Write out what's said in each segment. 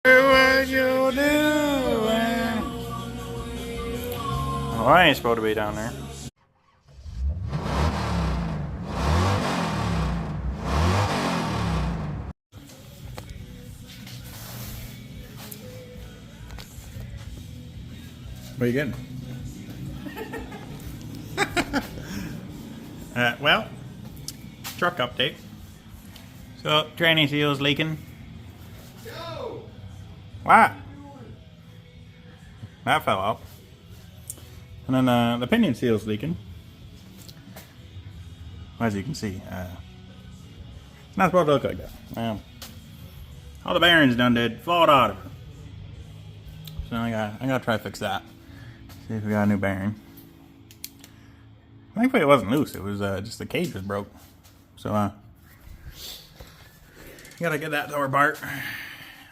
What you doing? Oh, I ain't supposed to be down there. What are you getting? Well, truck update. So, training seal's leaking. Joe! What? That fell out. And then the pinion seal's leaking. As you can see, not supposed to look like that. All the bearings done did fall out of it. So I gotta try to fix that. See if we got a new bearing. Thankfully it wasn't loose. It was just the cage was broke. So gotta get that door apart.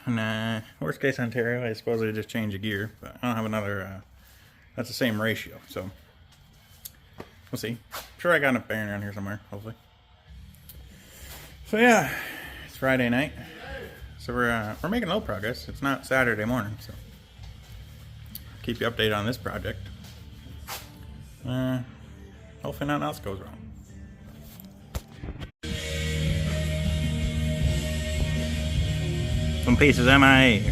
And worst case Ontario, I suppose I just change a gear, but I don't have another. That's the same ratio, so we'll see. I'm sure I got enough bearing around here somewhere, hopefully. So yeah, it's Friday night, so we're making a little progress. It's not Saturday morning, so keep you updated on this project. Hopefully nothing else goes wrong. Some pieces MIA.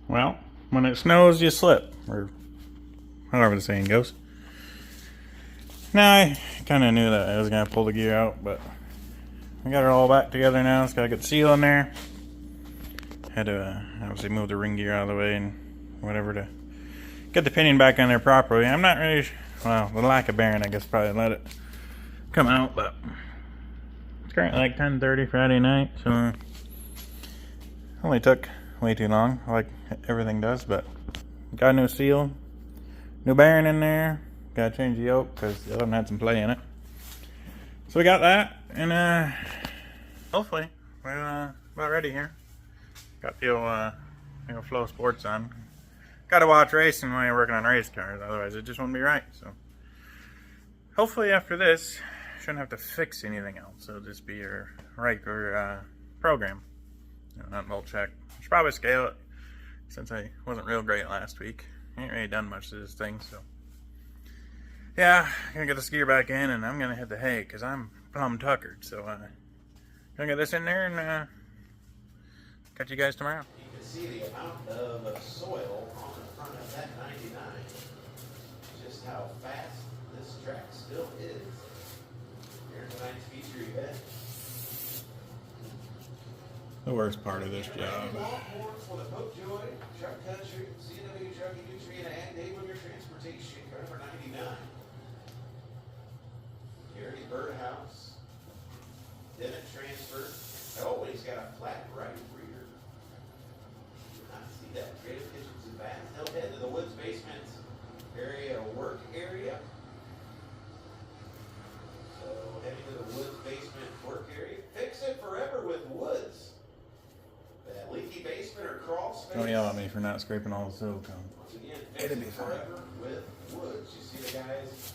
Well, when it snows, you slip, or however the saying goes. Now, I kind of knew that I was going to pull the gear out, but I got it all back together now. It's got to get the seal in there. Had to obviously move the ring gear out of the way and whatever to get the pinion back on there properly. I'm not really, well, the lack of bearing, I guess, probably let it come out, but it's currently like 10:30 Friday night, so only took way too long, like everything does, but got a new seal, new bearing in there. Gotta change the yoke because the other one had some play in it. So we got that, and hopefully we're about ready here. Got the old Flow Sports on. Gotta watch racing when you're working on race cars, otherwise it just won't be right. So hopefully after this, shouldn't have to fix anything else. It'll just be your regular program. Not bolt check. Should probably scale it since I wasn't real great last week. Ain't really done much to this thing, so yeah, gonna get this gear back in, and I'm gonna hit the hay because I'm plumb tuckered. So gonna get this in there and catch you guys tomorrow. You can see the amount of soil on the front of that 99. Just how fast this track still is. Here's tonight's feature event. The worst part of this job. For the Popejoy, Truck Country, CW Trucking Nutrient, and Daybreaker Transportation, car number 99. Gary Birdhouse, Dennett Transfer. Oh, he's got a flat right rear. Did not see that. Creative Kitchens and Baths. He'll head to the Woods Basement area, work area. So heading to the Woods Basement work area. Fix it forever with Woods. That leaky basement or crawl space. Don't yell at me for not scraping all the silicone. Once again, fix it forever with Woods. You see the guys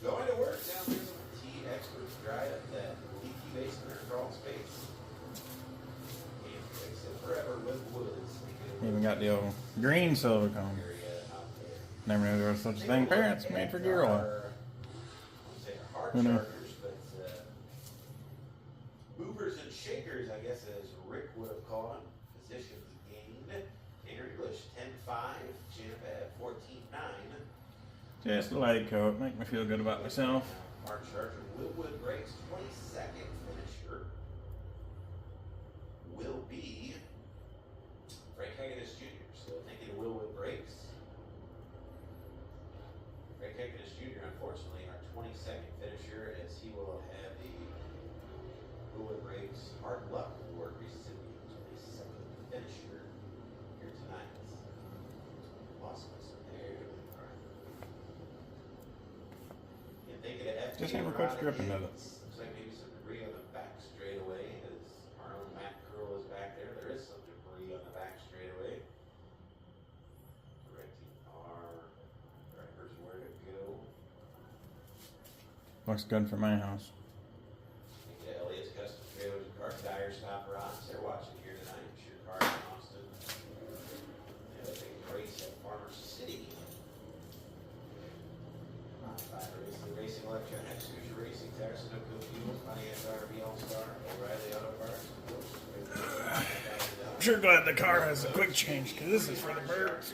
going to work down there. Some T experts dry up that leaky basement or crawl space. And fix it forever with Woods. Even got the old green silicone. Never knew there was such a thing. Parents made for gear oil. Hard chargers, but movers and shakers, I guess, as Rick would have called them. Positions gained. Tanner English 10.5, Champ at 14.9. Just a light coat, make me feel good about myself. Hard charger, Willwood Brakes 22nd finisher will be Frank Hagedis Jr. So thank you to Willwood Brakes. Frank Hagedis Jr. unfortunately our 22nd finisher, as he will have the Willwood Brakes Hard Luck Award recipient, 22nd finisher here tonight. Lost myself there. And thank you to FJ. Just never quit stripping of it. Looks like maybe some debris on the back straightaway as our own Matt Curl is back there. There is some debris on the back straightaway. Directing our drivers where to go. Looks good for my house. Thank you to Elliot's Custom Trailers and Car Tire Stop Rocks. They're watching here tonight. sure glad the car has a quick change because this is for the birds.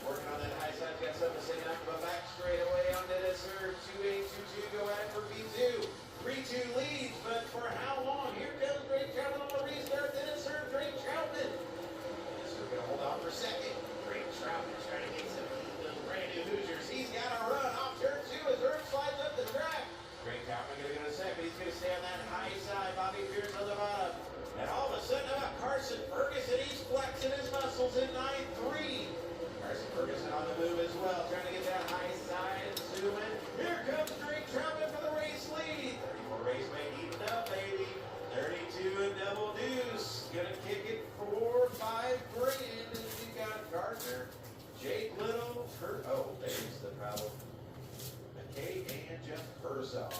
Working on that high side, got something to say, knock the back straight away on that serve. 2822, go at it for B2. 3-2 leads, but for how long? Here comes Drake Troutman on the restart, then it's serve Drake Troutman. This is going to hold on for second. Drake Troutman trying to get some of these little brand new Hoosiers. He's got a run off turn 2 as Herb slides up the track. Drake Troutman going to go to second. He's going to stay on that high side. Bobby Pierce on the bottom. And all of a sudden, about Carson Ferguson, he's flexing his muscles in 9-3. Carson Ferguson on the move as well, trying to get that high side and zoom in. Here comes Drake Troutman for the race lead. 34 race mate eating up, baby. 32 and double deuce. Gonna kick it for $5 grand. And you got Gardner, Jake Little, oh, there's the problem. McKay and Jeff Herzog.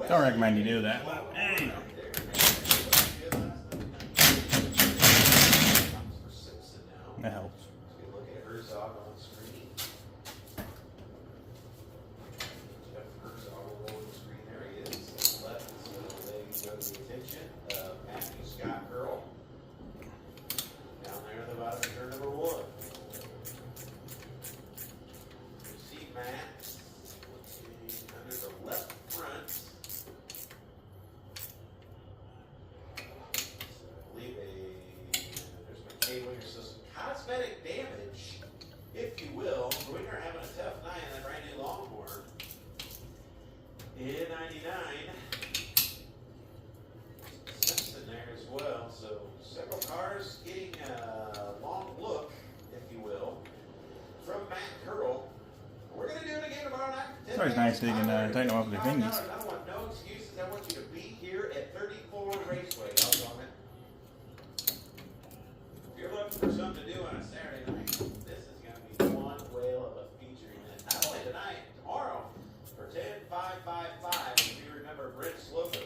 Don't recommend you do that, but anyway. That helps. Look at Herzog on the screen. Jeff Herzog on the screen. There he is. Left, so they go to the attention of Matthew Scott Earl. Down there at the bottom of turn number 1. You see Matt under the left front. So some cosmetic damage, if you will. Winger having a tough night on that brand new Longhorn. In 99, Simpson there as well. So several cars getting a long look, if you will, from Matt Curl. We're going to do it again tomorrow night. It's always nice so you can take them off with your fingers. I want no excuses. I want you to be here at 34 Raceway. Doggone it. If you're looking for something to do on a Saturday night, this is going to be one whale of a feature event. Not only tonight, tomorrow, for 10-5-5-5, if you remember Brent Slocum.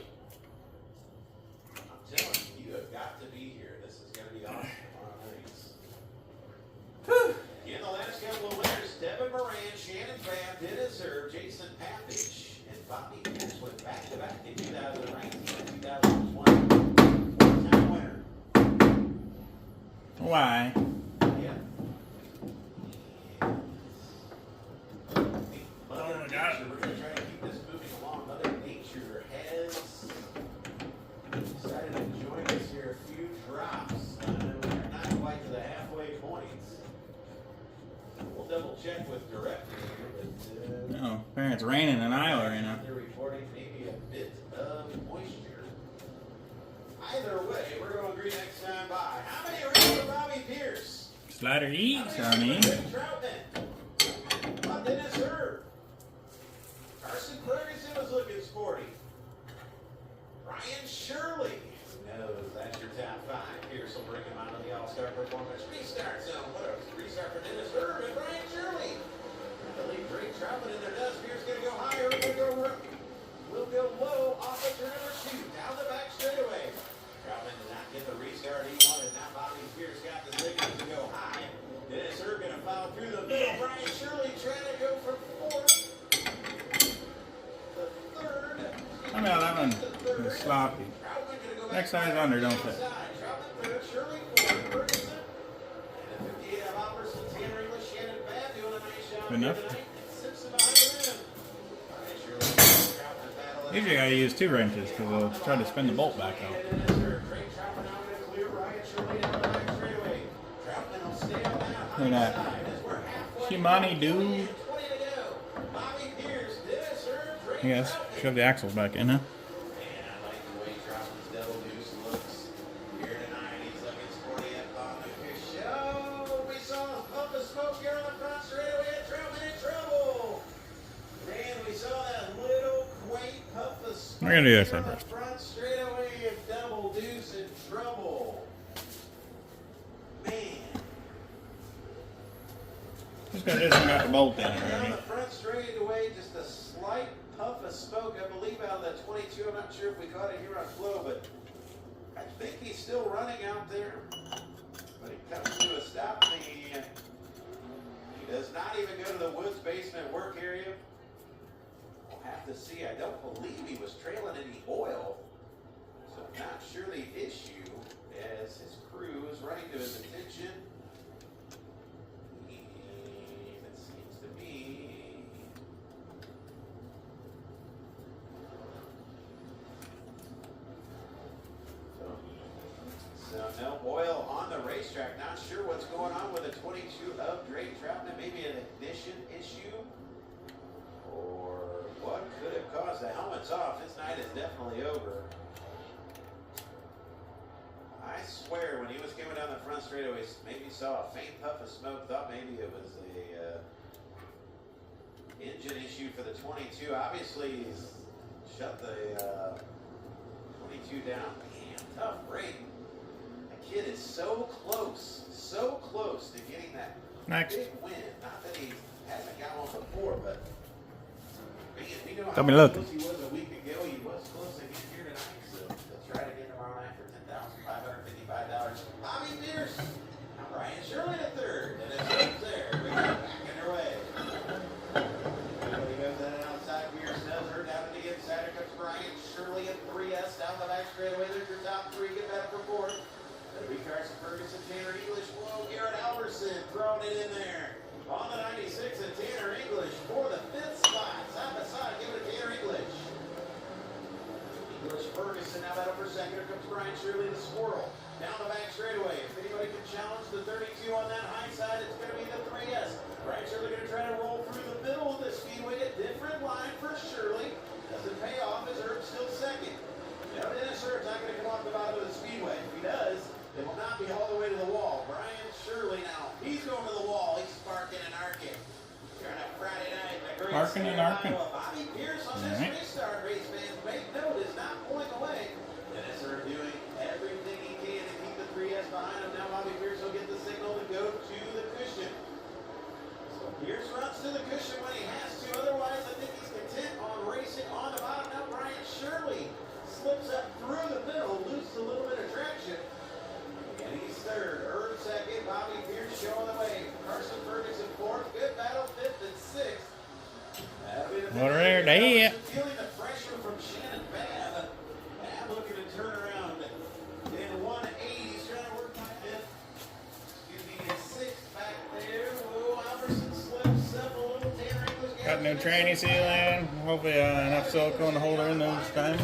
I'm telling you, you have got to be here. This is going to be awesome tomorrow night. In the last couple of winners, Devin Moran, Shannon Babb, Dennis Herb, Jason Papich, and Bobby Pierce went back-to-back in 2019 and 2020. One-time winner. Why? Yeah. Mother Nature, we're going to try to keep this moving along. Mother Nature has decided to join us here a few drops. We're not quite to the halfway point. We'll double check with director here, but No, apparently it's raining in Iowa right now. they're reporting maybe a bit of moisture. Either way, we're going to agree next time by. How many rings for Bobby Pierce? Slider eats, I mean. Troutman. What Dennis Herb? Carson Ferguson was looking sporty. Ryan Shirley. No, that's your top 5. Pierce will bring him out of the All-Star Performance Restart Zone. What a restart for Dennis Herb and Ryan Shirley. I believe Drake Troutman in there does. Pierce going to go higher. We'll go low off of turn number 2. Down the back straightaway. Troutman did not get the restart he wanted. Now Bobby Pierce got the signal to go high. Dennis Herb going to follow through the middle. Brian Shirley trying to go for 4th. The 3rd. I mean, that one is sloppy. Next time's under, don't fit. Troutman 3rd. Shirley 4th. Ferguson. And the 58 of Albertson, Tanner English, Shannon Babb doing a nice job Good enough. tonight. Simpson behind the rim. Brian Shirley, Troutman battle. Usually I use 2 wrenches because I'll try to spin the bolt back out. Look at that. Shimani dude. You guys shove the axles back in, huh? gonna do this one On the first. front straightaway and double deuce in trouble. Man. Just got this one got the bolt in it On already. the front straightaway, just a slight puff of smoke, I believe, out of the 22. I'm not sure if we caught it here on flow, but I think he's still running out there. But he comes to a stop, and he does not even go to the woods basement work area. We'll have to see. I don't believe he was trailing any oil, so I'm not sure the issue as his crew is running to his attention. And it seems to be so no oil on the racetrack. Not sure what's going on with the 22 of Drake Troutman. Maybe an ignition issue, or what could have caused the helmet's off. His night is definitely over. I swear, when he was coming down the front straightaway, maybe saw a faint puff of smoke. Thought maybe it was a engine issue for the 22. Obviously, he's shut the 22 down. Man, tough break. That kid is so close to getting that Next. big win. Not that he hasn't got one before, but man, we know Tell me how look. close he was a week ago. He was close to getting here tonight, so let's try to get tomorrow night for $10,555. Bobby Pierce, now Brian Shirley at third, and it's right there. We go back in their way. Everybody goes in and outside. Pierce does her down to the inside. Here comes Brian Shirley at 3S down the back straightaway. There's your top three. Get back for fourth. That'll be Carson Ferguson, Tanner English. Whoa, Garrett Alberson throwing it in there. On the 96 and Tanner English for the 5th spot. Side by side, give it to Tanner English. English Ferguson now battle for second. Here comes Brian Shirley, the squirrel. Down the back straightaway. If anybody can challenge the 32 on that high side, it's going to be the 3S. Brian Shirley going to try to roll through the middle of the speedway. A different line for Shirley. Doesn't pay off as Herb's still second. Now Dennis Herb's not going to come off the bottom of the speedway. If he does, it will not be all the way to the wall. Brian Shirley now, he's going to the wall. He's sparking and arcing. Here on a Friday night, the great Arcing and arcing. Bobby Pierce on this restart race, fans. Make note, is not pulling away. Dennis Herb doing everything he can to keep the 3S behind him. Now Bobby Pierce will get the signal to go to the cushion. So Pierce runs to the cushion when he has to. Otherwise, I think he's content on racing on the bottom. Now Brian Shirley slips up through the middle, loses a little bit of traction. And he's third. Herb second. Bobby Pierce showing the way. Carson Ferguson fourth. Good battle, fifth and sixth. That'll be the What are they? feeling the pressure from Shannon Babb. Babb looking to turn around in 180. He's trying to work my fifth. Excuse me, his sixth back there. Whoa, Alberson slips up a little. Tanner English Got new tranny seal in. Hopefully enough silicone to hold her in those times.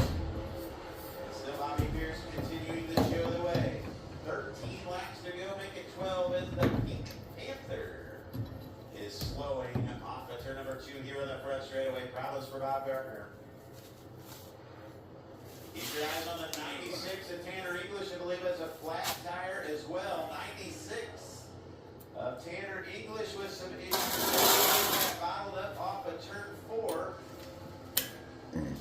Still Bobby Pierce continuing to show the way. 13 laps to go, make it 12 as the Pink Panther is slowing off of turn number 2 here on the front straightaway. Problems for Bob Gardner. Keep your eyes on the 96 of Tanner English. I believe has a flat tire as well. 96 of Tanner English with some issues. Bottled up off of turn 4.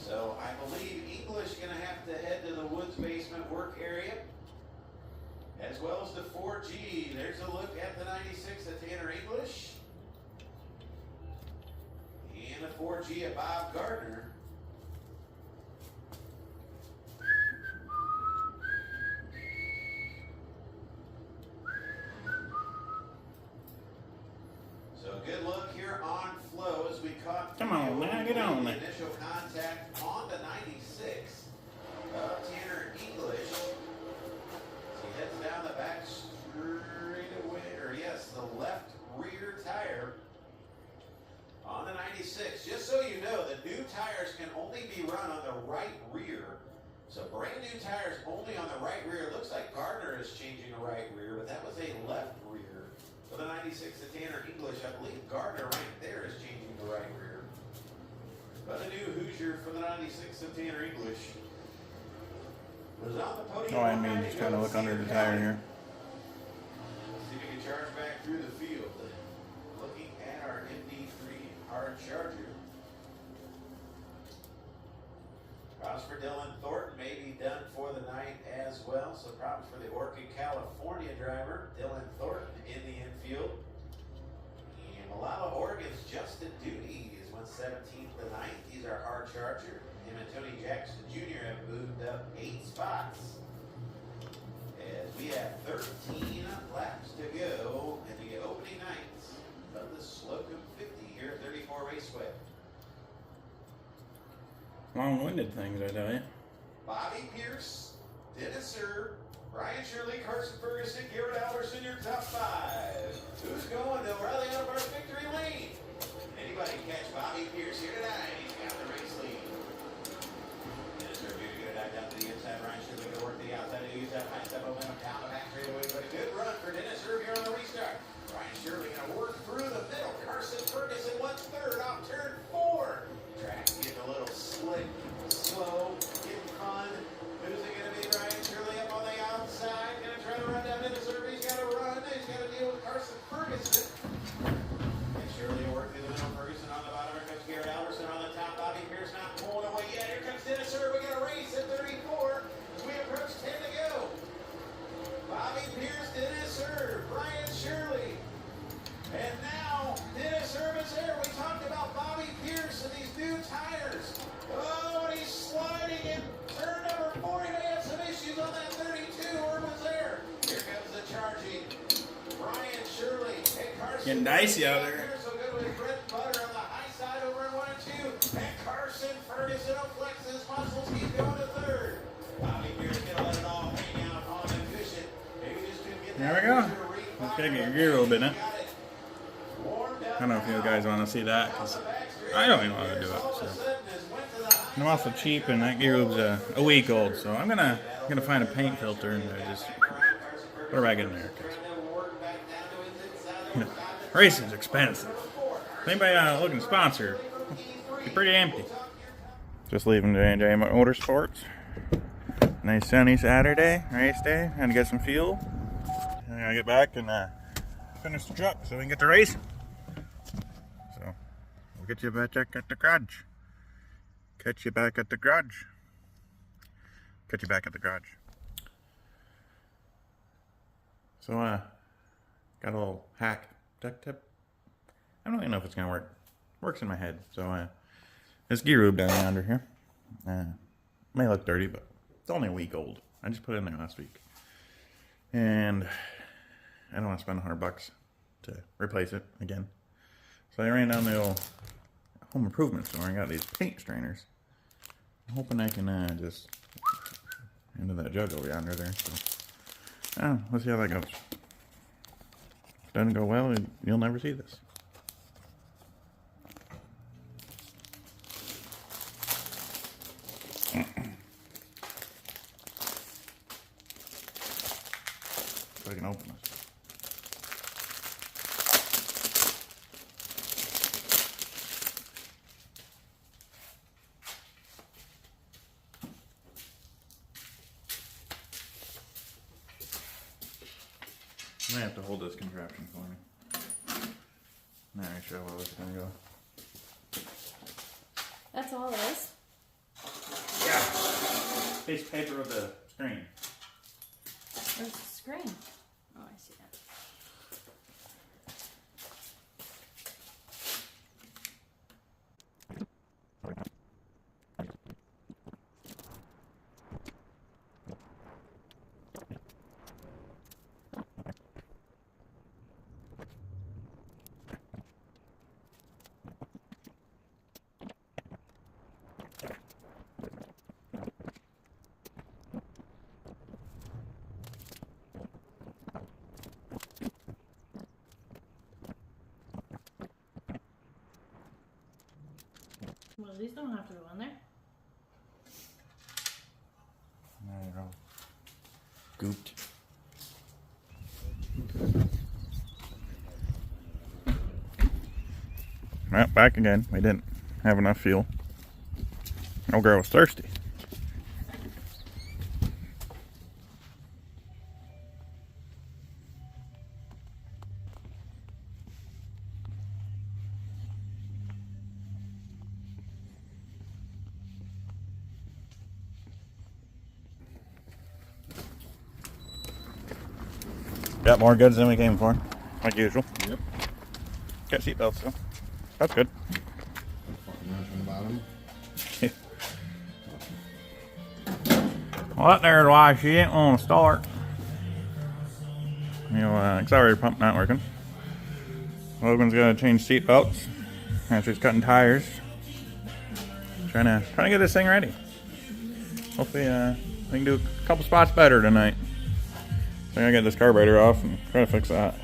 So I believe English going to have to head to the woods basement work area, as well as the 4G. There's a look at the 96 of Tanner English. And the 4G of Bob Gardner. So good look here on flow as we caught. Come on, man, get on the there. initial contact on the 96 of Tanner English. As he heads down the back straightaway, or yes, the left rear tire on the 96. Just so you know, the new tires can only be run on the right rear. So brand new tires only on the right rear. It looks like Gardner is changing the right rear, but that was a left rear. For the 96 of Tanner English, I believe Gardner right there is changing the right rear. But a new Hoosier for the 96 of Tanner English was on the podium. Oh, I mean, just kind of look under the tire here. See if we can charge back through the field. Looking at our MD3 hard charger. Prosper Dylan Thornton may be done for the night as well. So problems for the Orchid, California driver, Dylan Thornton in the infield. And Malala, Oregon's Justin Duty is 117th to 9th. He's our hard charger. Him and Tony Jackson Jr. have moved up 8 spots. As we have 13 laps to go in the opening nights of the Slocum 50 here at 34 Raceway. Long-winded things, I tell you. Bobby Pierce, Dennis Erb, Brian Shirley, Carson Ferguson, Garrett Alderson, your top 5. Who's going to O'Reilly Auto Parts victory lane? Anybody catch Bobby Pierce here tonight? He's got the race lead. Dennis Erb here to get it back down to the inside. Brian Shirley going to work to the outside to use that high step momentum down the back straightaway. But a good run for Dennis Erb here on the restart. Brian Shirley going to work through the middle. Carson Ferguson 1/3 off turn 4. Track's getting a little slick, slow, getting fun. Who's it going to be? Brian Shirley up on the outside. Going to try to run down into Derby. He's got to run. He's got to deal with Carson Ferguson. And Shirley will work through the middle. Ferguson on the bottom. Here comes Garrett Alderson on the top. Bobby Pierce not pulling away yet. Here comes Dennis Erb. We got a race at 34 as we approach 10 to go. Bobby Pierce, Dennis Erb, Brian Shirley. And now Dennis Erb is there. We talked about Bobby Pierce and these new tires. Oh, and he's sliding in turn number 4. He may have some issues on that 32. Erb was there. Here comes the charging Brian Shirley and Carson. Getting dicey out there. So good with Brett Butter on the high side over in 1 and 2. And Carson Ferguson will flex his muscles. He's going to 3rd. Bobby Pierce gonna let it all hang out on the cushion. Maybe just couldn't get There that we go. cushion to read Let's get fire. your gear a little bit now. Got it. I don't know if you guys want to see that, because I don't even want to do it. So. And I'm also cheap, and that gear loop's a week old, so I'm gonna find a paint filter and just put it back in there. 'Cause, you know, racing's expensive. If anybody looking to sponsor, it's pretty empty. Just leaving J&J Motorsports. Nice sunny Saturday, race day. Had to get some fuel. I'm gonna get back and finish the truck so we can get to racing. So we'll get you back at the garage. Catch you back at the garage. Catch you back at the garage. So got a little hack duct tip. I don't even know if it's gonna work. Works in my head. So this gear lube down under here. May look dirty, but it's only a week old. I just put it in there last week. And I don't want to spend $100 to replace it again. So I ran down the old home improvement store and got these paint strainers. I'm hoping I can just into that jug over yonder there. So let's see how that goes. If it doesn't go well, you'll never see this. So I can open this. I might have to hold this contraption for me. Not really sure where it's gonna go. That's all it is. Yeah. Piece of paper with the screen. Where's the screen? Oh, I see that. Well, these don't have to go in there. There you go. Gooped. Well, back again. We didn't have enough fuel. Old girl was thirsty. Got more goods than we came for, like usual. Yep. Got seatbelts though. That's good. Fucking wrench on the bottom. Well, that there's why she didn't want to start. You know, accelerator pump not working. Logan's got to change seat belts after he's cutting tires. Trying to get this thing ready. Hopefully, we can do a couple spots better tonight. So I gotta get this carburetor off and try to fix that.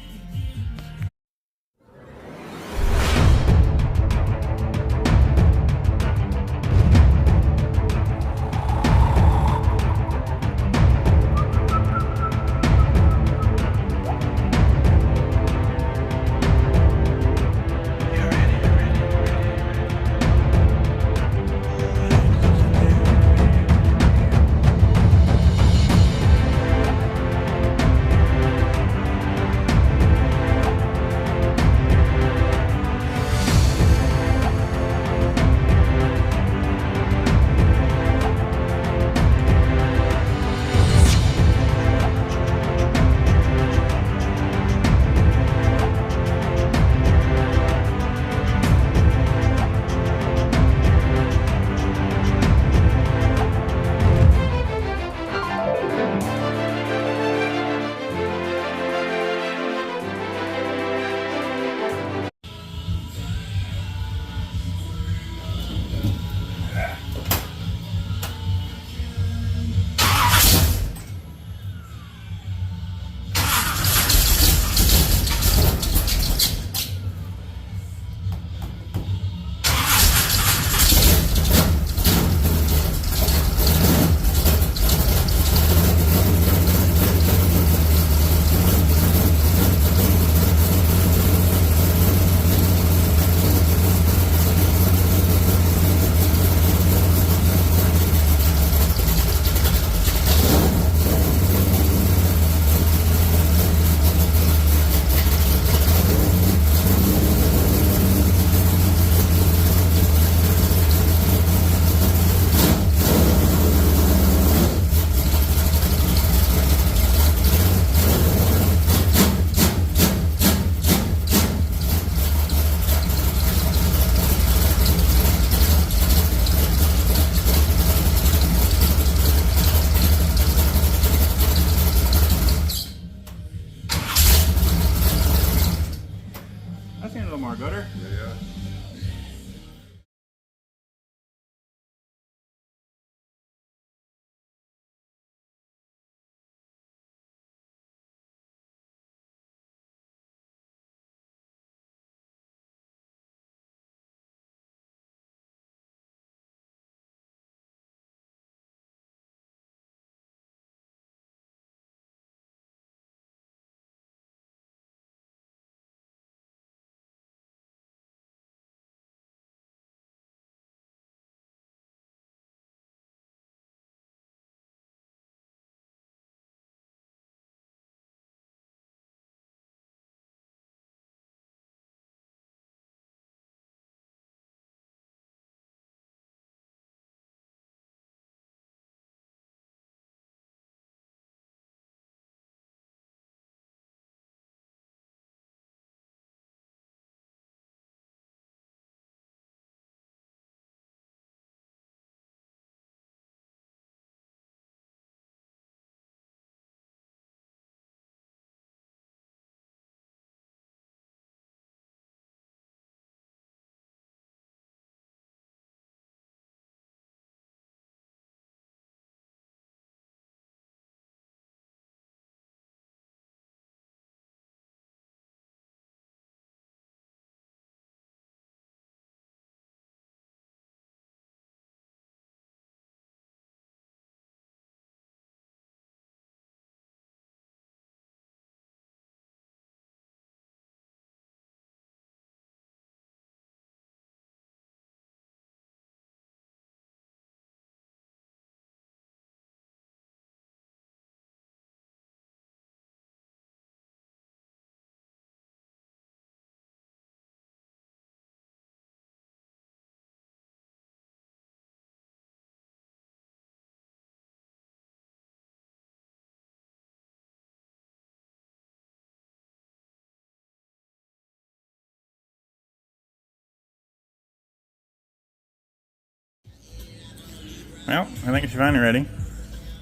Well, I think she's finally ready.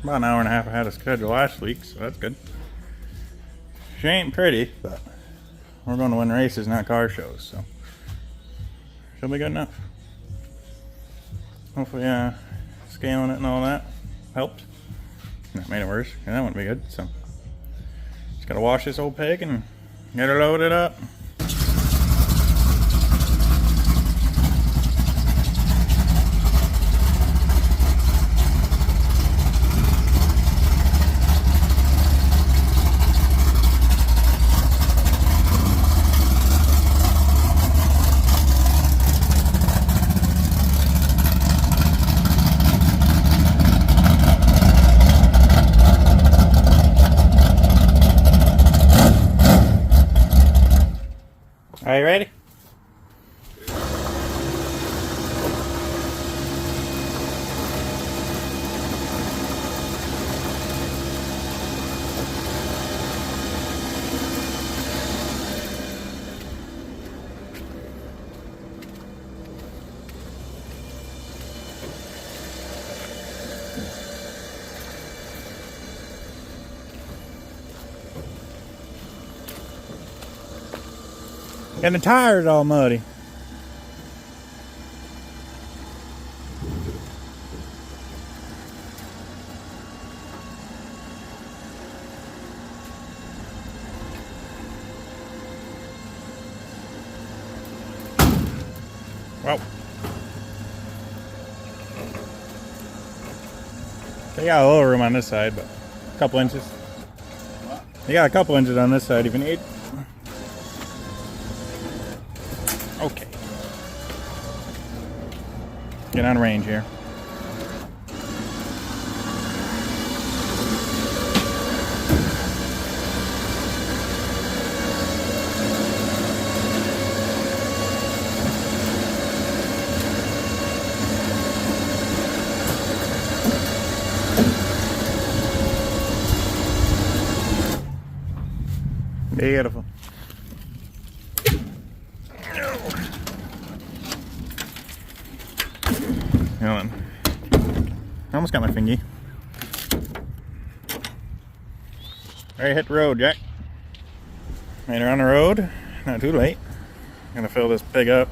About an hour and a half ahead of schedule last week, so that's good. She ain't pretty, but we're going to win races, not car shows, so she'll be good enough. Hopefully, scaling it and all that helped. That made it worse, and that wouldn't be good, so just gotta wash this old pig and get her loaded up. Are you ready? And the tire's all muddy. Well, they got a little room on this side, but a couple inches. They got a couple inches on this side if you need. Okay. Get on range here. Beautiful. Hold on. I almost got my fingy. Alright, hit the road, Jack. Made her on the road. Not too late. Gonna fill this pig up.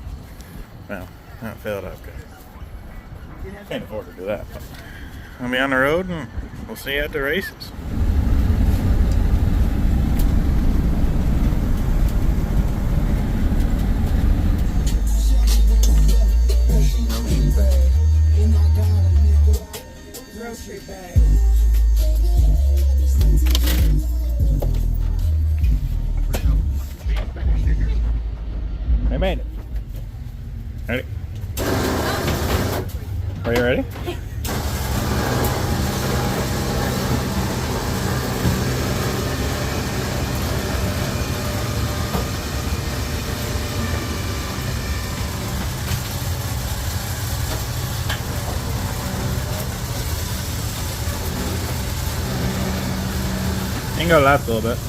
Well, not fill it up because can't afford to do that. But I'll be on the road and we'll see you at the races. I made it. Ready? Are you ready? You can go left a little bit.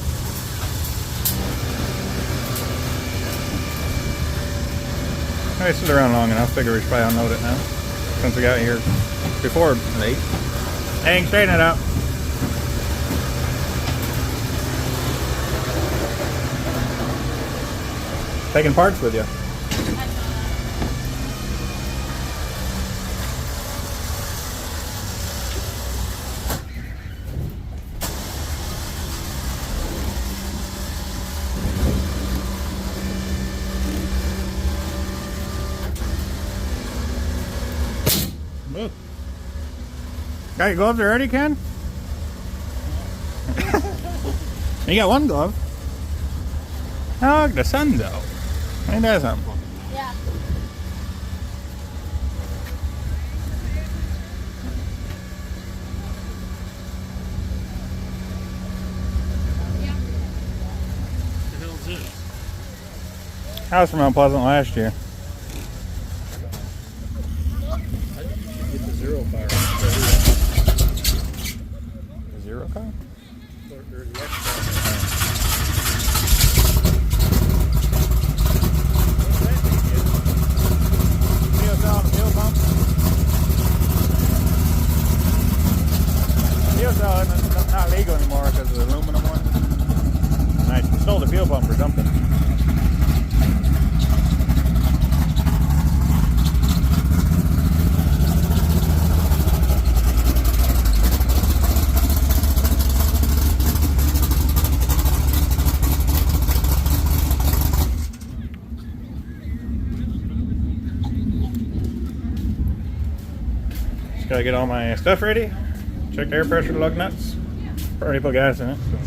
I stood around long enough. Figure we should probably unload it now. Since we got here before 8. Hang, straighten it out. Taking parts with you. Look. Got your gloves already, Ken? You got one glove. Oh, look, the sun's out. Ain't that something? Yeah. I was from Mount Pleasant last year. Get the zero fire. The zero car? Or the X not legal anymore because of the aluminum one. And I stole the fuel pump or something. Just gotta get all my stuff ready. Check air pressure, lug nuts. Already put gas in it. So.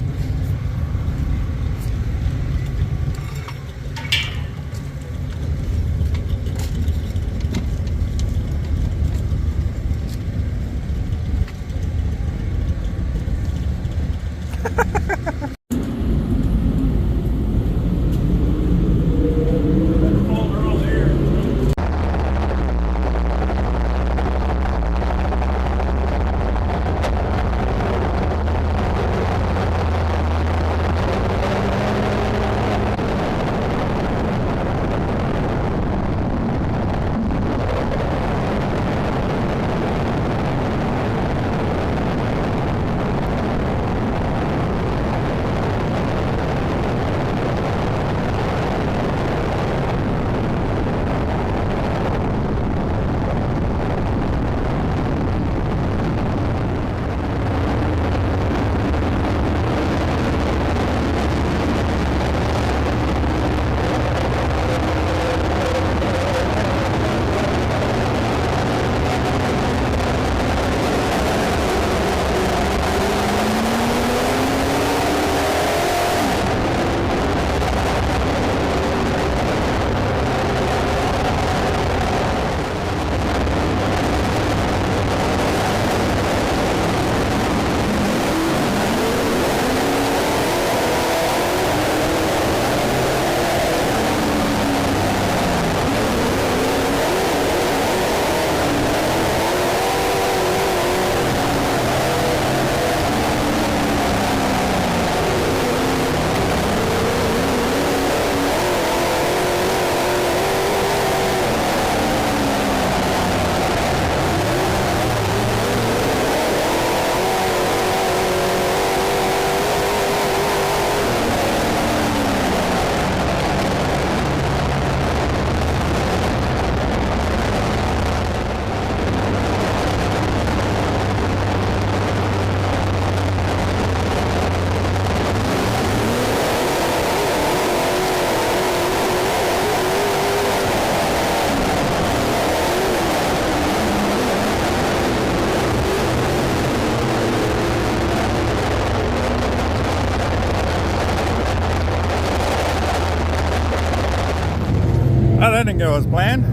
Well, that didn't go as planned.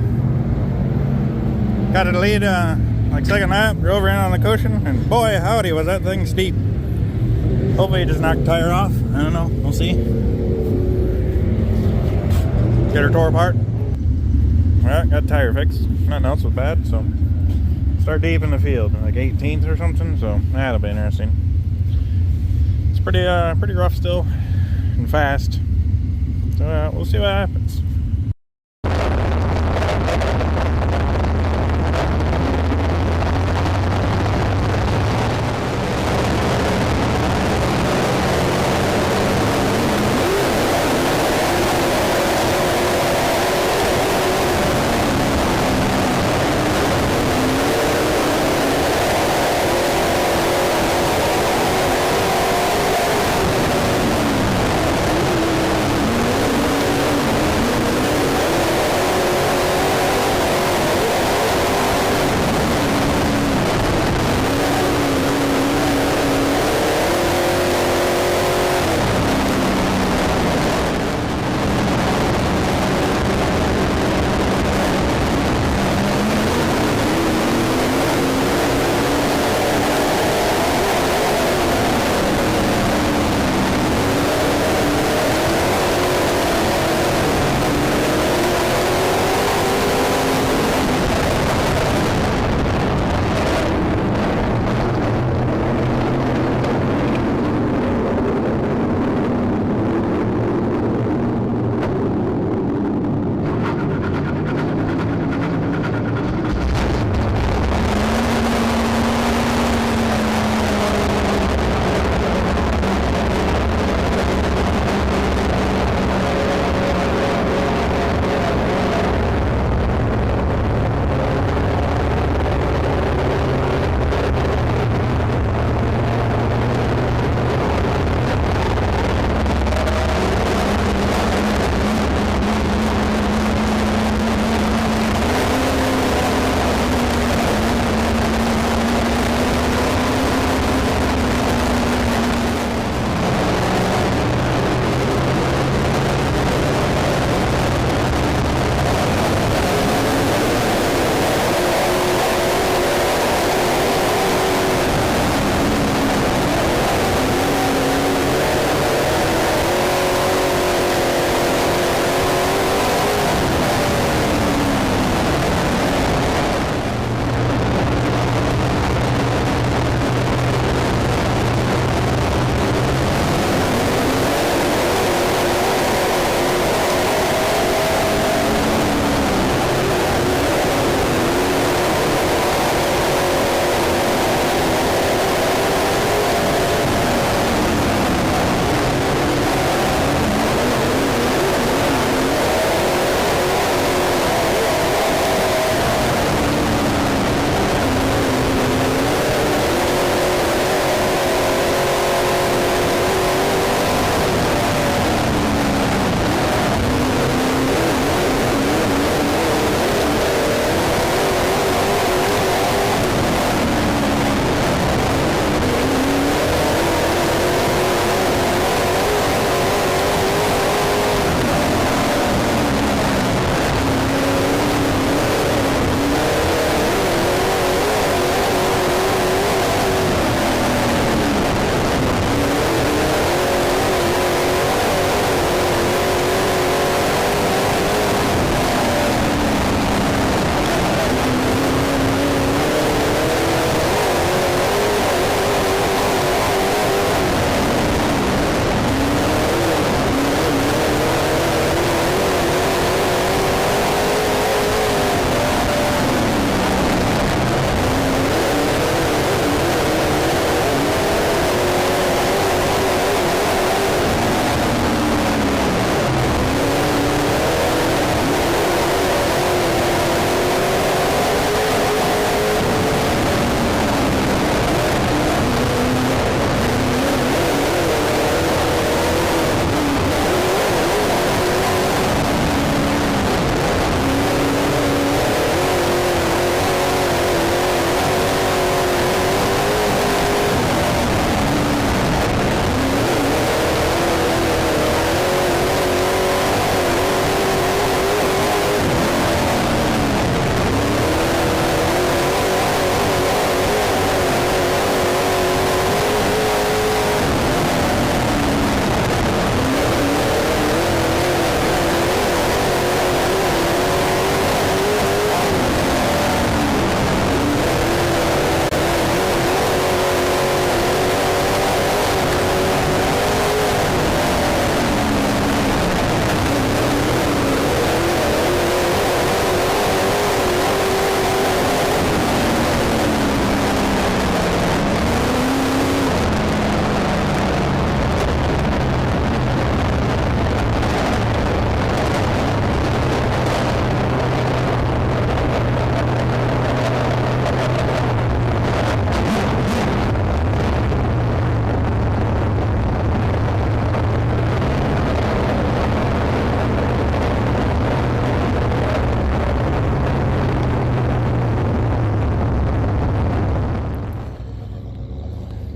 Got it to lead like second lap, drove around on the cushion, and boy howdy was that thing steep. Hopefully it just knocked the tire off. I don't know, we'll see. Get her tore apart. Well, got the tire fixed. Nothing else was bad, so start deep in the field, like 18th or something, so that'll be interesting. It's pretty rough still and fast. So we'll see what happens.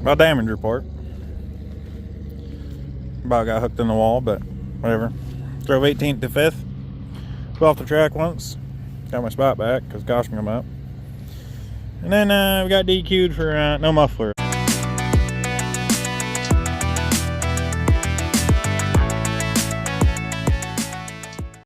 About damage report. About got hooked in the wall, but whatever. Drove 18th to 5th. Fell off the track once. Got my spot back because caution come up. And then we got DQ'd for no muffler.